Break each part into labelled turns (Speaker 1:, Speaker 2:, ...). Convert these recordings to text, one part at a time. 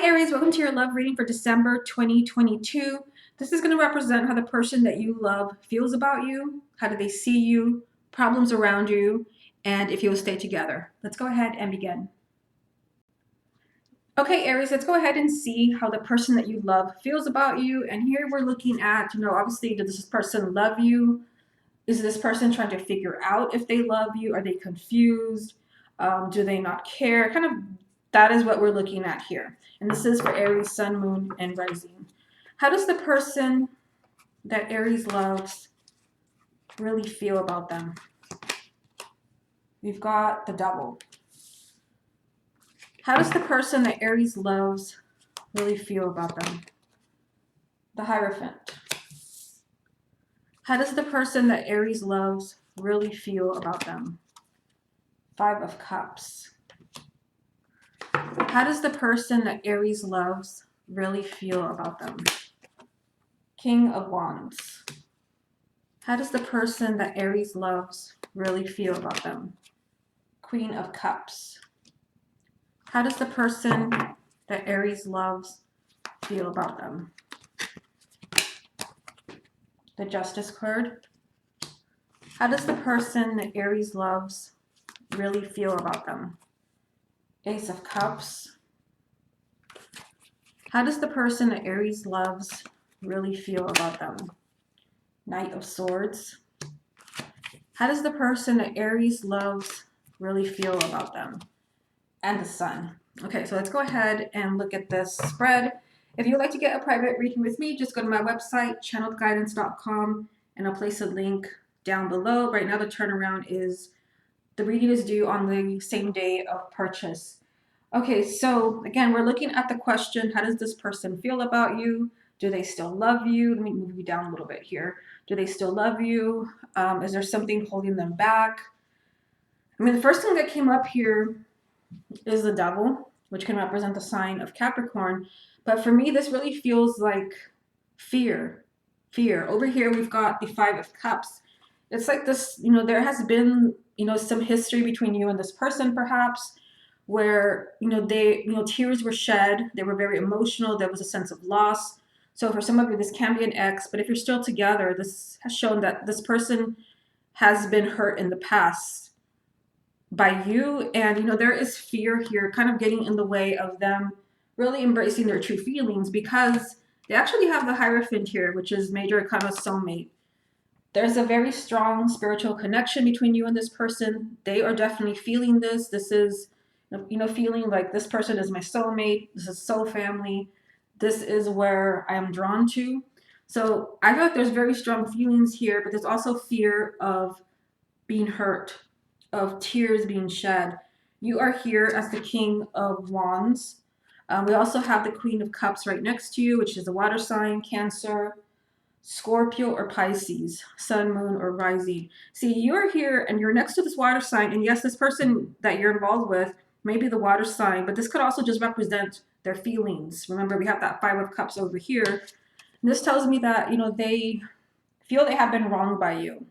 Speaker 1: Hi Aries, welcome to your love reading for December 2022. This is going to represent how the person that you love feels about you, how do they see you, problems around you, and if you will stay together. Let's go ahead and begin. Okay, Aries, let's go ahead and see how the person that you love feels about you. And here we're looking at, obviously, does this person love you? Is this person trying to figure out if they love you? Are they confused? Do they not care? Kind of that is what we're looking at here. And this is for Aries, Sun, Moon, and Rising. How does the person that Aries loves really feel about them? We've got the Devil. How does the person that Aries loves really feel about them? The Hierophant. How does the person that Aries loves really feel about them? Five of Cups. How does the person that Aries loves really feel about them? King of Wands. How does the person that Aries loves really feel about them? Queen of Cups. How does the person that Aries loves feel about them? The Justice card. How does the person that Aries loves really feel about them? Ace of Cups. How does the person that Aries loves really feel about them? Knight of Swords. How does the person that Aries loves really feel about them? And the Sun. Okay, so let's go ahead and look at this spread. If you would like to get a private reading with me, just go to my website, channeledguidance.com, and I'll place a link down below. Right now, the turnaround is the reading is due on the same day of purchase. Okay, so again, we're looking at the question, how does this person feel about you? Do they still love you? Let me move you down a little bit here. Do they still love you? Is there something holding them back? I mean, the first thing that came up here is the Devil, which can represent the sign of Capricorn. But for me, this really feels like fear. Fear. Over here, we've got the Five of Cups. It's like this, there has been, some history between you and this person, perhaps, where, tears were shed. They were very emotional. There was a sense of loss. So for some of you, this can be an ex, but if you're still together, this has shown that this person has been hurt in the past by you. And, there is fear here kind of getting in the way of them really embracing their true feelings, because they actually have the Hierophant here, which is major kind of soulmate. There's a very strong spiritual connection between you and this person. They are definitely feeling this. This is, feeling like this person is my soulmate. This is soul family. This is where I am drawn to. So I feel like there's very strong feelings here, but there's also fear of being hurt, of tears being shed. You are here as the King of Wands. We also have the Queen of Cups right next to you, which is a water sign, Cancer, Scorpio, or Pisces, Sun, Moon, or Rising. See, you're here and you're next to this water sign, and yes, this person that you're involved with may be the water sign, but this could also just represent their feelings. Remember, we have that Five of Cups over here. And this tells me that, they feel they have been wronged by you.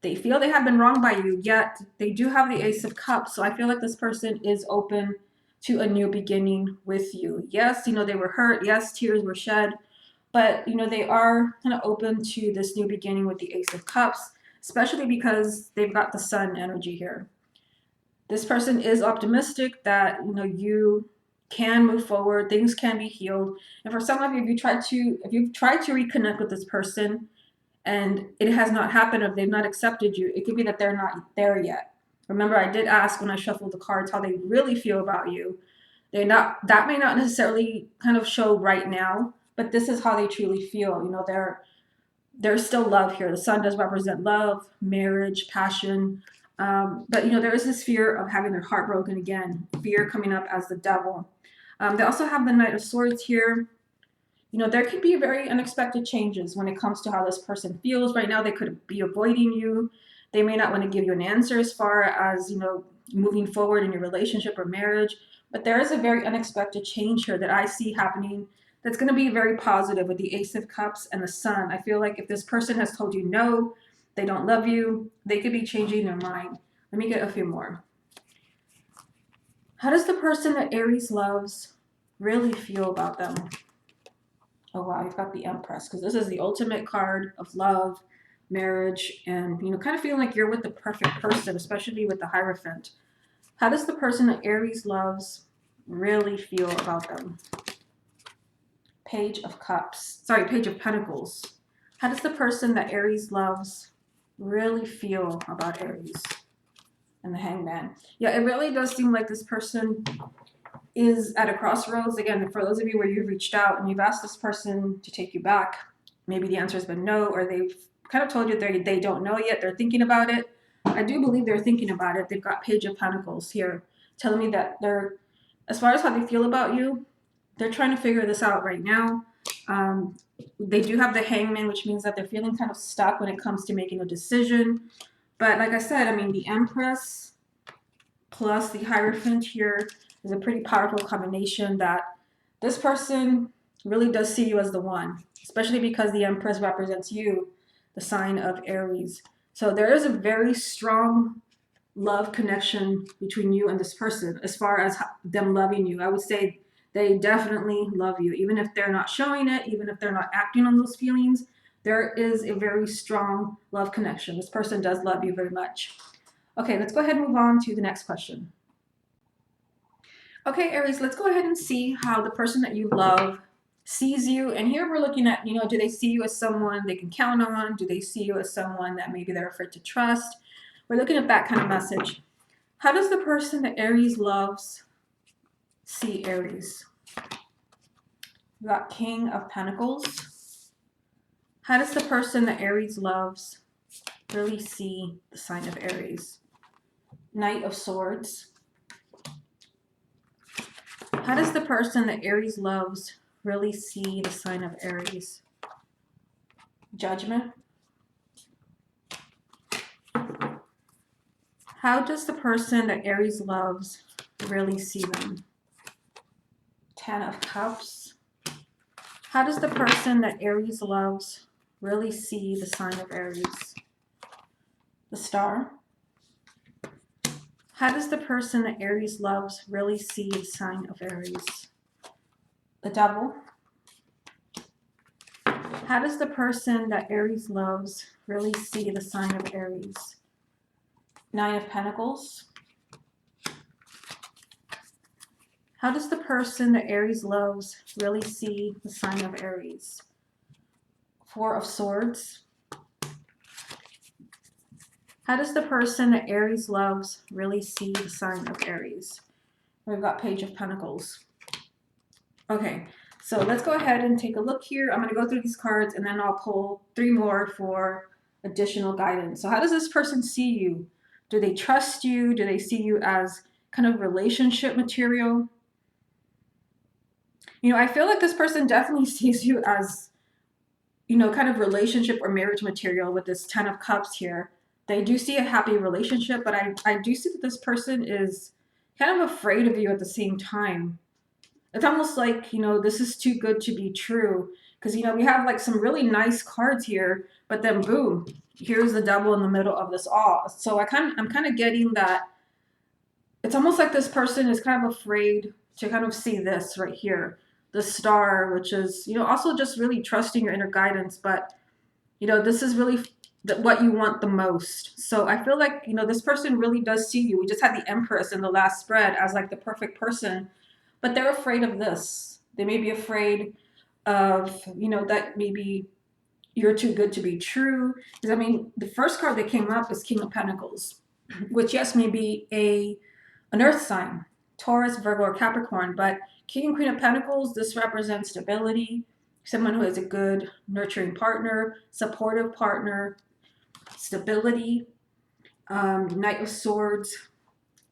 Speaker 1: They feel they have been wronged by you, yet they do have the Ace of Cups. So I feel like this person is open to a new beginning with you. Yes, they were hurt. Yes, tears were shed. But, they are kind of open to this new beginning with the Ace of Cups, especially because they've got the Sun energy here. This person is optimistic that, you can move forward, things can be healed. And for some of you, if you've tried to reconnect with this person and it has not happened, if they've not accepted you, it could be that they're not there yet. Remember, I did ask when I shuffled the cards how they really feel about you. That may not necessarily kind of show right now, but this is how they truly feel. There's still love here. The Sun does represent love, marriage, passion. But there is this fear of having their heart broken again, fear coming up as the Devil. They also have the Knight of Swords here. There could be very unexpected changes when it comes to how this person feels. Right now, they could be avoiding you. They may not want to give you an answer as far as, moving forward in your relationship or marriage. But there is a very unexpected change here that I see happening that's going to be very positive with the Ace of Cups and the Sun. I feel like if this person has told you no, they don't love you, they could be changing their mind. Let me get a few more. How does the person that Aries loves really feel about them. Oh wow, you've got the Empress, because this is the ultimate card of love, marriage, and kind of feeling like you're with the perfect person, especially with the Hierophant. How does the person that Aries loves really feel about them? Page of Cups. Sorry, Page of Pentacles. How does the person that Aries loves really feel about Aries? And the Hangman. Yeah, it really does seem like this person is at a crossroads. Again, for those of you where you've reached out and you've asked this person to take you back, maybe the answer has been no, or they've kind of told you they don't know yet, they're thinking about it. I do believe they're thinking about it. They've got Page of Pentacles here telling me that they're, as far as how they feel about you, they're trying to figure this out right now. They do have the Hangman, which means that they're feeling kind of stuck when it comes to making a decision. But like I said, I mean, the Empress plus the Hierophant here is a pretty powerful combination that this person really does see you as the one, especially because the Empress represents you, the sign of Aries. So there is a very strong love connection between you and this person as far as them loving you. I would say they definitely love you, even if they're not showing it, even if they're not acting on those feelings. There is a very strong love connection. This person does love you very much. Okay, let's go ahead and move on to the next question. Okay, Aries, let's go ahead and see how the person that you love sees you. And here we're looking at, do they see you as someone they can count on? Do they see you as someone that maybe they're afraid to trust? We're looking at that kind of message. How does the person that Aries loves see Aries? We got King of Pentacles. How does the person that Aries loves really see the sign of Aries? Knight of Swords. How does the person that Aries loves really see the sign of Aries? Judgment. How does the person that Aries loves really see them? Ten of Cups. How does the person that Aries loves really see the sign of Aries? The Star. How does the person that Aries loves really see the sign of Aries? The Devil. How does the person that Aries loves really see the sign of Aries? Nine of Pentacles. How does the person that Aries loves really see the sign of Aries? Four of Swords. How does the person that Aries loves really see the sign of Aries? We've got Page of Pentacles. Okay, so let's go ahead and take a look here. I'm going to go through these cards and then I'll pull 3 more for additional guidance. So how does this person see you? Do they trust you? Do they see you as kind of relationship material? I feel like this person definitely sees you as, kind of relationship or marriage material with this Ten of Cups here. They do see a happy relationship, but I do see that this person is kind of afraid of you at the same time. It's almost like, this is too good to be true. Because, we have like some really nice cards here, but then boom, here's the Devil in the middle of this all. So I'm kind of getting that it's almost like this person is kind of afraid to kind of see this right here. The Star, which is, also just really trusting your inner guidance. But, this is really what you want the most. So I feel like, this person really does see you. We just had the Empress in the last spread as like the perfect person. But they're afraid of this. They may be afraid of, that maybe you're too good to be true. Because, the first card that came up is King of Pentacles, which, yes, may be an earth sign, Taurus, Virgo, or Capricorn. But King and Queen of Pentacles, this represents stability, someone who is a good, nurturing partner, supportive partner, stability. Knight of Swords.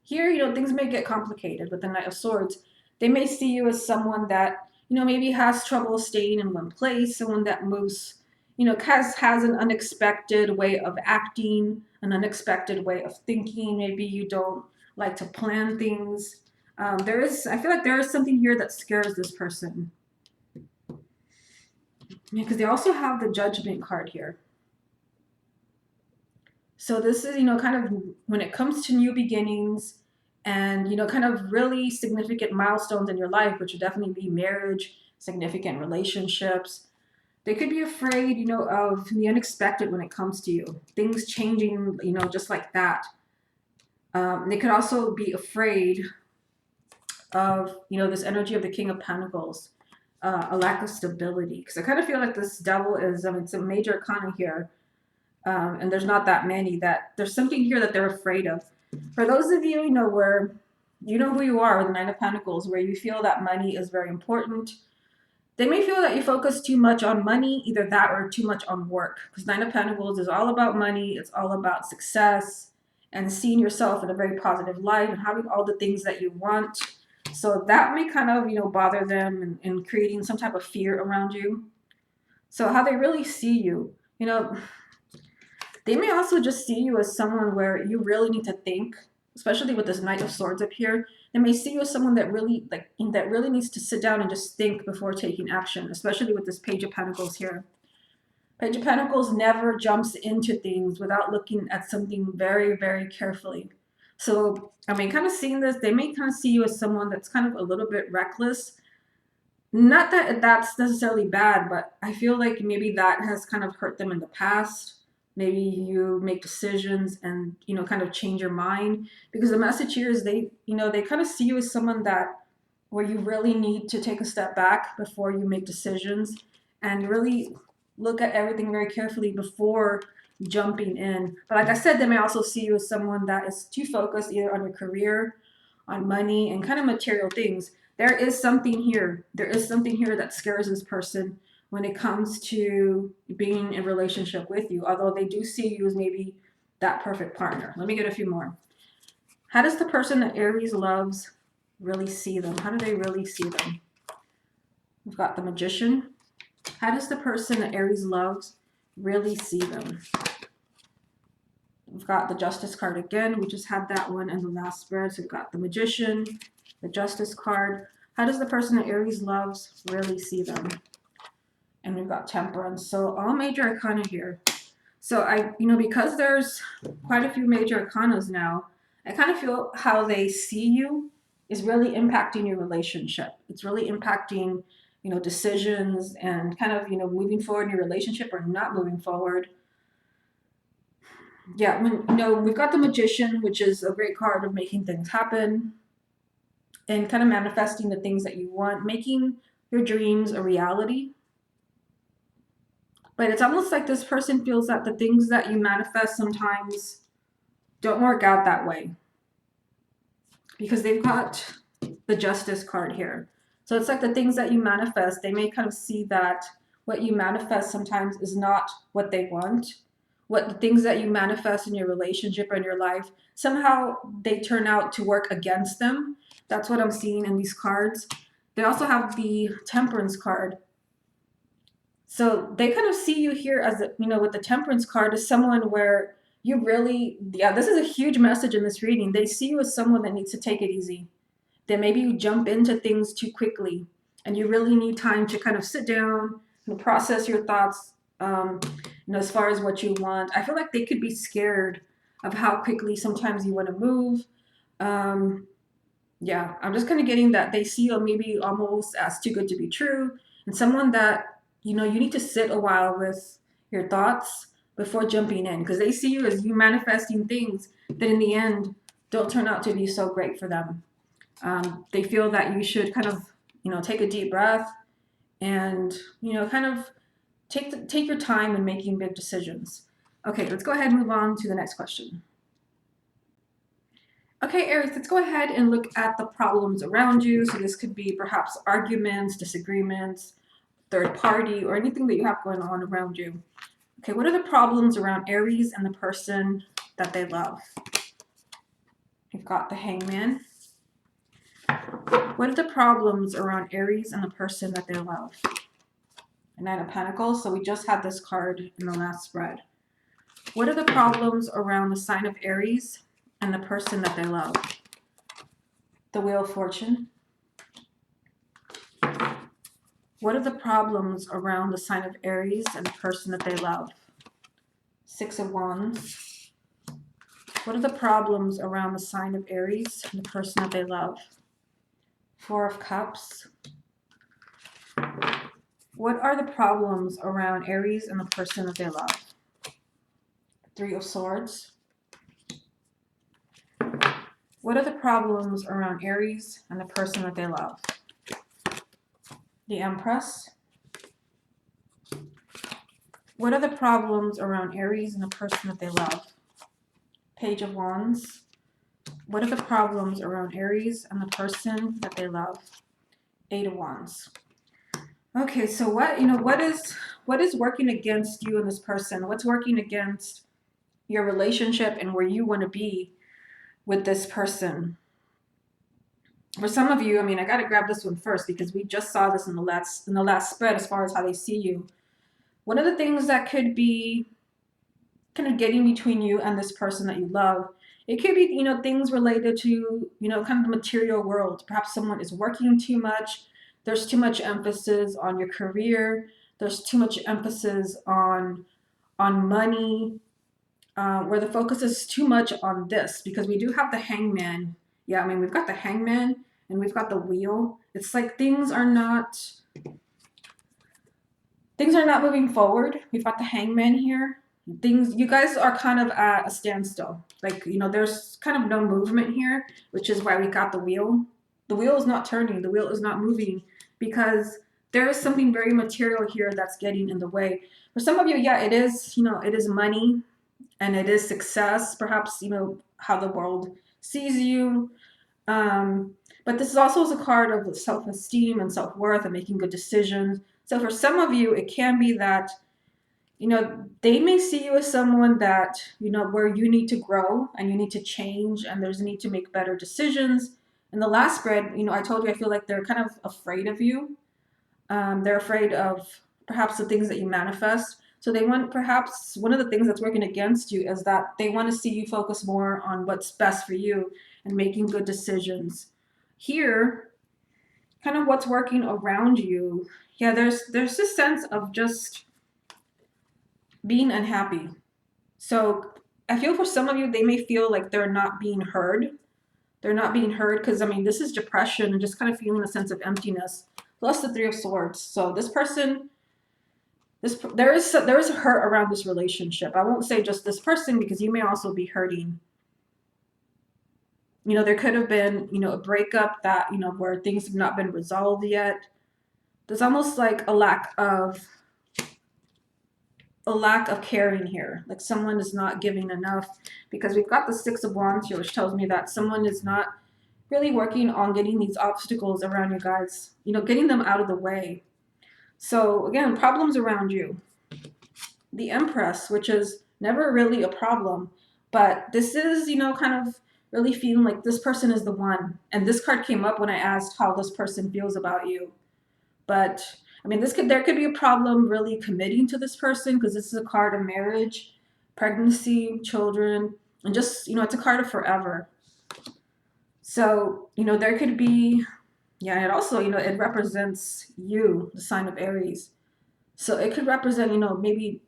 Speaker 1: Here, things may get complicated with the Knight of Swords. They may see you as someone that, maybe has trouble staying in one place, someone that moves, has an unexpected way of acting, an unexpected way of thinking. Maybe you don't like to plan things. I feel like there is something here that scares this person. Because they also have the Judgment card here. So this is, kind of when it comes to new beginnings and, kind of really significant milestones in your life, which would definitely be marriage, significant relationships. They could be afraid, of the unexpected when it comes to you, things changing, just like that. They could also be afraid of, this energy of the King of Pentacles, a lack of stability. Because I kind of feel like this devil is, it's a major arcana here, and there's not that many, that there's something here that they're afraid of. For those of you, where you know who you are with the Nine of Pentacles, where you feel that money is very important. They may feel that you focus too much on money, either that or too much on work. Because Nine of Pentacles is all about money. It's all about success and seeing yourself in a very positive light and having all the things that you want. So that may kind of, bother them and creating some type of fear around you. So how they really see you, they may also just see you as someone where you really need to think, especially with this Knight of Swords up here. They may see you as someone that really needs to sit down and just think before taking action, especially with this Page of Pentacles here. Page of Pentacles never jumps into things without looking at something very, very carefully. So, kind of seeing this, they may kind of see you as someone that's kind of a little bit reckless. Not that that's necessarily bad, but I feel like maybe that has kind of hurt them in the past. Maybe you make decisions and, kind of change your mind, because the message here is they kind of see you as someone that where you really need to take a step back before you make decisions and really look at everything very carefully before jumping in. But like I said, they may also see you as someone that is too focused either on your career, on money, and kind of material things. There is something here. There is something here that scares this person when it comes to being in a relationship with you, although they do see you as maybe that perfect partner. Let me get a few more. How does the person that Aries loves really see them? How do they really see them? We've got the Magician. How does the person that Aries loves really see them? We've got the Justice card again. We just had that one in the last spread. So we've got the Magician, the Justice card. How does the person that Aries loves really see them? And we've got Temperance. So all major arcana here. So because there's quite a few major arcanas now, I kind of feel how they see you is really impacting your relationship. It's really impacting, decisions and kind of, moving forward in your relationship or not moving forward. Yeah, we've got the Magician, which is a great card of making things happen and kind of manifesting the things that you want, making your dreams a reality. But it's almost like this person feels that the things that you manifest sometimes don't work out that way, because they've got the Justice card here. So it's like the things that you manifest, they may kind of see that what you manifest sometimes is not what they want. What the things that you manifest in your relationship or in your life, somehow they turn out to work against them. That's what I'm seeing in these cards. They also have the Temperance card. So they kind of see you here as, with the Temperance card, as someone where you really, this is a huge message in this reading. They see you as someone that needs to take it easy. That maybe you jump into things too quickly and you really need time to kind of sit down and process your thoughts, as far as what you want. I feel like they could be scared of how quickly sometimes you want to move. Yeah, I'm just kind of getting that they see you maybe almost as too good to be true, and someone that, you need to sit a while with your thoughts before jumping in, because they see you as you manifesting things that in the end don't turn out to be so great for them. They feel that you should kind of, take a deep breath and, kind of take your time in making big decisions. Okay, let's go ahead and move on to the next question. Okay, Aries, let's go ahead and look at the problems around you. So this could be perhaps arguments, disagreements, third party, or anything that you have going on around you. Okay, what are the problems around Aries and the person that they love? We've got the Hangman. What are the problems around Aries and the person that they love? The Nine of Pentacles. So we just had this card in the last spread. What are the problems around the sign of Aries and the person that they love? The Wheel of Fortune. What are the problems around the sign of Aries and the person that they love? Six of Wands. What are the problems around the sign of Aries and the person that they love? Four of Cups. What are the problems around Aries and the person that they love? Three of Swords. What are the problems around Aries and the person that they love? The Empress. What are the problems around Aries and the person that they love? Page of Wands. What are the problems around Aries and the person that they love? Eight of Wands. Okay, so what is working against you and this person? What's working against your relationship and where you want to be with this person? For some of you, I mean, I got to grab this one first because we just saw this in the last spread as far as how they see you. One of the things that could be kind of getting between you and this person that you love, it could be, things related to, kind of the material world. Perhaps someone is working too much. There's too much emphasis on your career. There's too much emphasis on money, where the focus is too much on this, because we do have the Hangman. Yeah, I mean, we've got the Hangman and we've got the Wheel. It's like things are not moving forward. We've got the Hangman here. You guys are kind of at a standstill. Like, there's kind of no movement here, which is why we got the Wheel. The wheel is not turning. The wheel is not moving because there is something very material here that's getting in the way. For some of you, yeah, it is, it is money and it is success, perhaps, how the world sees you. But this is also a card of self-esteem and self-worth and making good decisions. So for some of you, it can be that, they may see you as someone that, where you need to grow and you need to change and there's a need to make better decisions. In the last spread, I told you, I feel like they're kind of afraid of you. They're afraid of perhaps the things that you manifest. So perhaps one of the things that's working against you is that they want to see you focus more on what's best for you and making good decisions. Here, kind of what's working around you. Yeah, there's this sense of just being unhappy. So I feel for some of you, they may feel like they're not being heard. They're not being heard because, I mean, this is depression and just kind of feeling a sense of emptiness. Plus the Three of Swords. So this person, there is a hurt around this relationship. I won't say just this person because you may also be hurting. There could have been, a breakup that, where things have not been resolved yet. There's almost like a lack of caring here. Like someone is not giving enough, because we've got the Six of Wands here, which tells me that someone is not really working on getting these obstacles around you guys, getting them out of the way. So again, problems around you. The Empress, which is never really a problem, but this is, kind of really feeling like this person is the one. And this card came up when I asked how this person feels about you. But I mean, there could be a problem really committing to this person, because this is a card of marriage, pregnancy, children, and just, it's a card of forever. So, there could be, yeah, it also, it represents you, the sign of Aries. So it could represent, maybe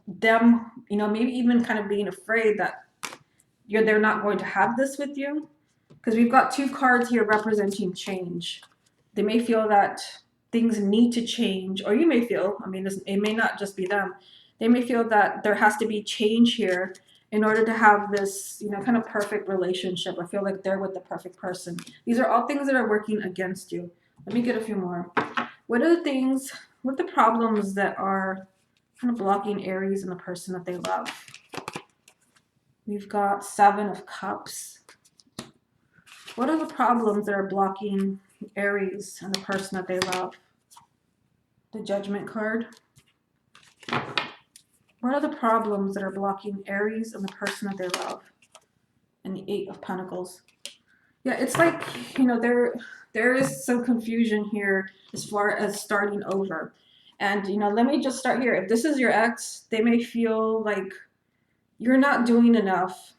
Speaker 1: them, maybe even kind of being afraid that they're not going to have this with you. Because we've got two cards here representing change. They may feel that things need to change, or you may feel, I mean, it may not just be them. They may feel that there has to be change here in order to have this, kind of perfect relationship. I feel like they're with the perfect person. These are all things that are working against you. Let me get a few more. What are the problems that are kind of blocking Aries and the person that they love? We've got Seven of Cups. What are the problems that are blocking Aries and the person that they love? The Judgment card. What are the problems that are blocking Aries and the person that they love? And the Eight of Pentacles. Yeah, it's like, there is some confusion here as far as starting over. And, let me just start here. If this is your ex, they may feel like you're not doing enough,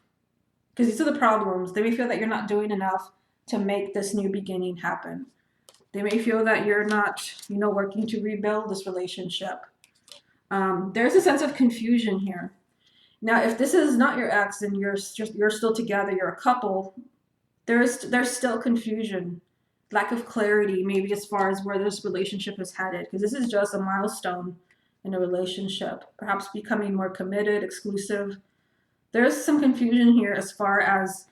Speaker 1: because these are the problems. They may feel that you're not doing enough to make this new beginning happen. They may feel that you're not, working to rebuild this relationship. There's a sense of confusion here. Now, if this is not your ex and you're still together, you're a couple, there's still confusion, lack of clarity, maybe as far as where this relationship is headed, because this is just a milestone in a relationship, perhaps becoming more committed, exclusive. There's some confusion here as far as,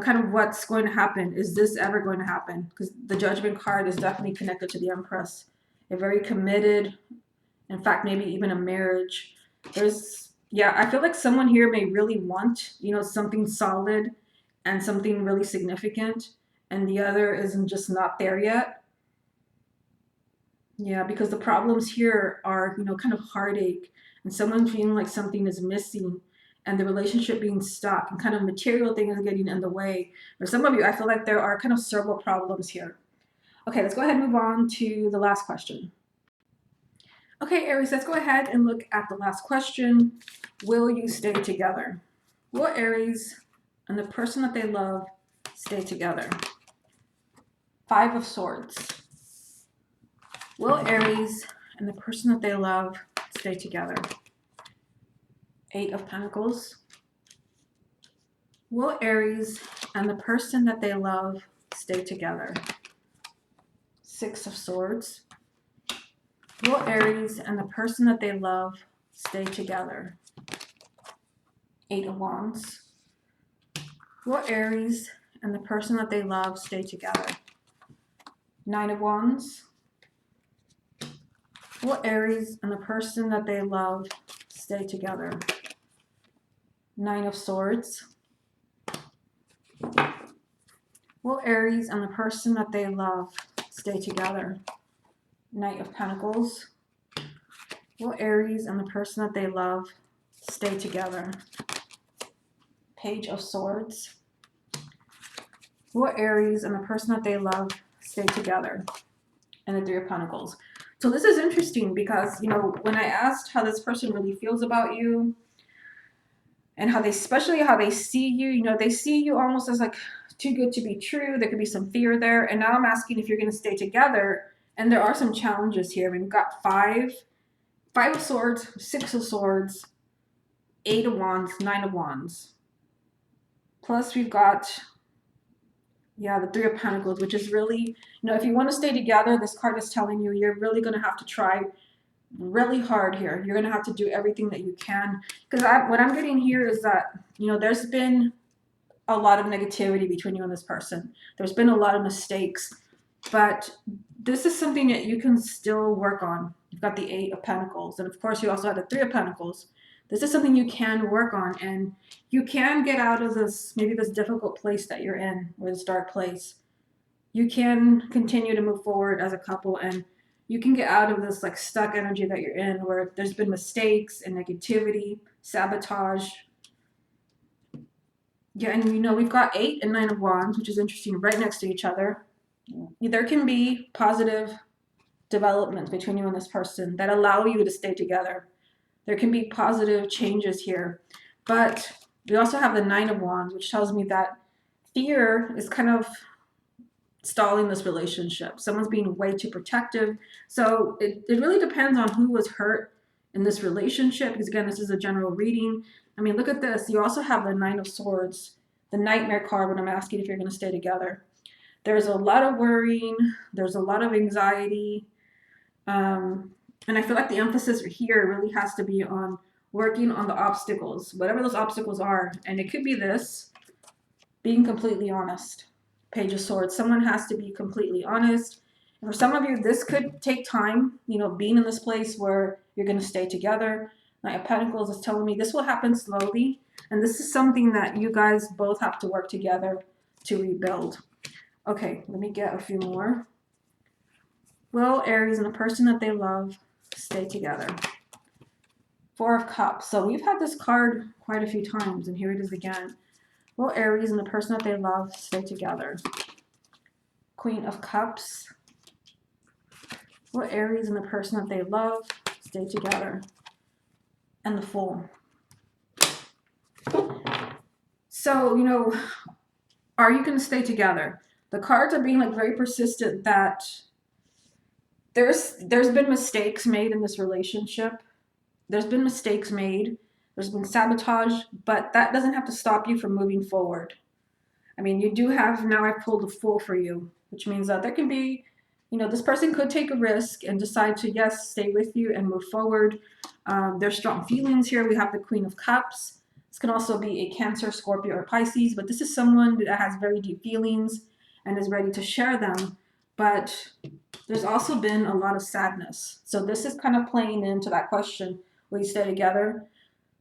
Speaker 1: kind of what's going to happen. Is this ever going to happen? Because the Judgment card is definitely connected to the Empress. A very committed, in fact, maybe even a marriage. Yeah, I feel like someone here may really want, something solid and something really significant, and the other isn't just not there yet. Yeah, because the problems here are, kind of heartache and someone feeling like something is missing and the relationship being stuck and kind of material things getting in the way. For some of you, I feel like there are kind of several problems here. Okay, let's go ahead and move on to the last question. Okay, Aries, let's go ahead and look at the last question. Will you stay together? Will Aries and the person that they love stay together? 5 of Swords. Will Aries and the person that they love stay together? 8 of Pentacles. Will Aries and the person that they love stay together? 6 of Swords. Will Aries and the person that they love stay together? 8 of Wands. Will Aries and the person that they love stay together? 9 of Wands. Will Aries and the person that they love stay together? 9 of Swords. Will Aries and the person that they love stay together? Knight of Pentacles. Will Aries and the person that they love stay together? Page of Swords. Will Aries and the person that they love stay together? And the 3 of Pentacles. So this is interesting because, when I asked how this person really feels about you and especially how they see you, they see you almost as like too good to be true. There could be some fear there. And now I'm asking if you're going to stay together. And there are some challenges here. We've got 5 of Swords, 6 of Swords, 8 of Wands, 9 of Wands. Plus we've got, the 3 of Pentacles, which is really, if you want to stay together, this card is telling you you're really going to have to try really hard here. You're going to have to do everything that you can. Because what I'm getting here is that, there's been a lot of negativity between you and this person. There's been a lot of mistakes. But this is something that you can still work on. You've got the 8 of Pentacles. And of course, you also have the 3 of Pentacles. This is something you can work on. And you can get out of this, maybe this difficult place that you're in, or this dark place. You can continue to move forward as a couple, and you can get out of this like stuck energy that you're in, where there's been mistakes and negativity, sabotage. Yeah, and we've got 8 and 9 of Wands, which is interesting, right next to each other. There can be positive developments between you and this person that allow you to stay together. There can be positive changes here. But we also have the 9 of Wands, which tells me that fear is kind of stalling this relationship. Someone's being way too protective. So it really depends on who was hurt in this relationship, because again, this is a general reading. I mean, look at this. You also have the 9 of Swords, the Nightmare card, when I'm asking if you're going to stay together. There's a lot of worrying. There's a lot of anxiety. And I feel like the emphasis here really has to be on working on the obstacles, whatever those obstacles are. And it could be this, being completely honest. Page of Swords. Someone has to be completely honest. And for some of you, this could take time, being in this place where you're going to stay together. Knight of Pentacles is telling me this will happen slowly. And this is something that you guys both have to work together to rebuild. Okay, let me get a few more. Will Aries and the person that they love stay together? 4 of Cups. So we've had this card quite a few times, and here it is again. Will Aries and the person that they love stay together? Queen of Cups. Will Aries and the person that they love stay together? And the Fool. So, are you going to stay together? The cards are being very persistent that there's been mistakes made in this relationship. There's been mistakes made. There's been sabotage, but that doesn't have to stop you from moving forward. I mean, you do have, now I've pulled a Fool for you, which means that there can be, this person could take a risk and decide to, yes, stay with you and move forward. There's strong feelings here. We have the Queen of Cups. This can also be a Cancer, Scorpio, or Pisces, but this is someone that has very deep feelings and is ready to share them. But there's also been a lot of sadness. So this is kind of playing into that question, will you stay together?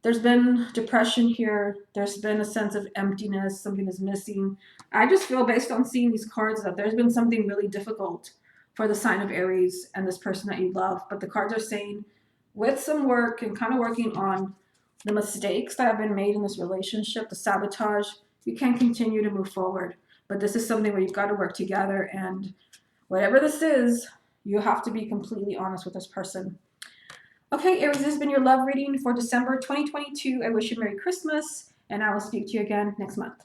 Speaker 1: There's been depression here. There's been a sense of emptiness. Something is missing. I just feel, based on seeing these cards, that there's been something really difficult for the sign of Aries and this person that you love. But the cards are saying, with some work and kind of working on the mistakes that have been made in this relationship, the sabotage, you can continue to move forward. But this is something where you've got to work together. And whatever this is, you have to be completely honest with this person. Okay, Aries, this has been your love reading for December 2022. I wish you Merry Christmas, and I will speak to you again next month.